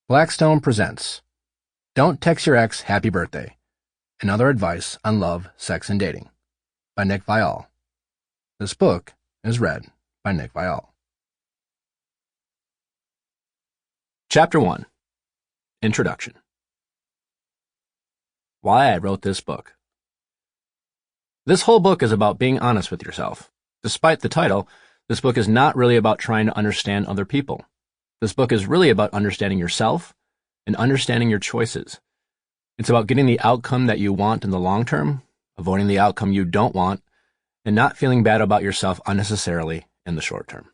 Blackstone presents Don't Text Your Ex Happy Birthday and Other Advice on Love, Sex, and Dating by Nick Viall. This book is read by Nick Viall. Chapter 1. Introduction. Why I wrote this book. This whole book is about being honest with yourself. Despite the title, this book is not really about trying to understand other people. This book is really about understanding yourself and understanding your choices. It's about getting the outcome that you want in the long term, avoiding the outcome you don't want, and not feeling bad about yourself unnecessarily in the short term.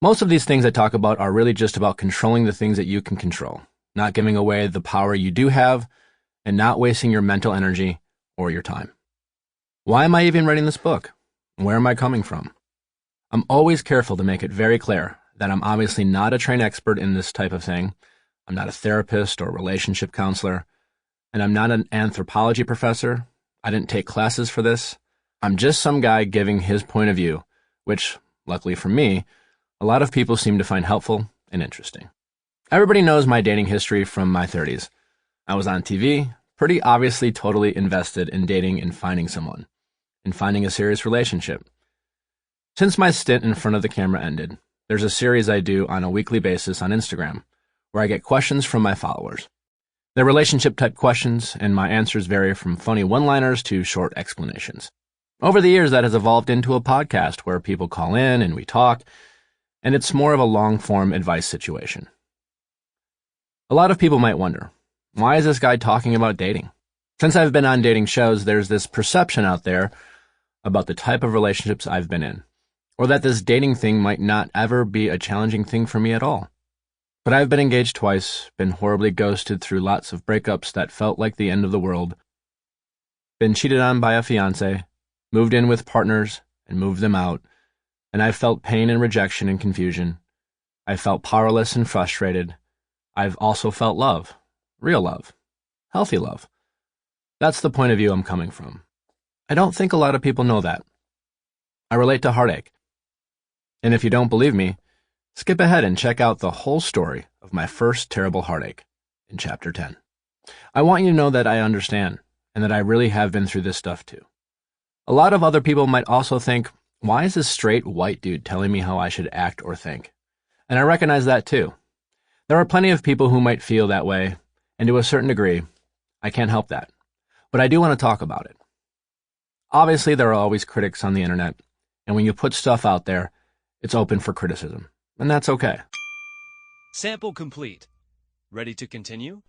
Most of these things I talk about are really just about controlling the things that you can control, not giving away the power you do have, and not wasting your mental energy or your time. Why am I even writing this book? Where am I coming from? I'm always careful to make it very clear that I'm obviously not a trained expert in this type of thing. I'm not a therapist or relationship counselor, and I'm not an anthropology professor. I didn't take classes for this. I'm just some guy giving his point of view, which, luckily for me, a lot of people seem to find helpful and interesting. Everybody knows my dating history from my 30s. I was on TV, pretty obviously totally invested in dating and finding someone, and finding a serious relationship. Since my stint in front of the camera ended, there's a series I do on a weekly basis on Instagram, where I get questions from my followers. They're relationship-type questions, and my answers vary from funny one-liners to short explanations. Over the years, that has evolved into a podcast where people call in and we talk, and it's more of a long-form advice situation. A lot of people might wonder, why is this guy talking about dating? Since I've been on dating shows, there's this perception out there about the type of relationships I've been in, or that this dating thing might not ever be a challenging thing for me at all. But I've been engaged twice, been horribly ghosted through lots of breakups that felt like the end of the world, been cheated on by a fiancé, moved in with partners and moved them out, and I've felt pain and rejection and confusion. I've felt powerless and frustrated. I've also felt love, real love, healthy love. That's the point of view I'm coming from. I don't think a lot of people know that. I relate to heartache. And if you don't believe me, skip ahead and check out the whole story of my first terrible heartache in Chapter 10. I want you to know that I understand, and that I really have been through this stuff too. A lot of other people might also think, why is this straight white dude telling me how I should act or think? And I recognize that too. There are plenty of people who might feel that way, and to a certain degree, I can't help that. But I do want to talk about it. Obviously, there are always critics on the internet, and when you put stuff out there, it's open for criticism, and that's okay. Sample complete. Ready to continue?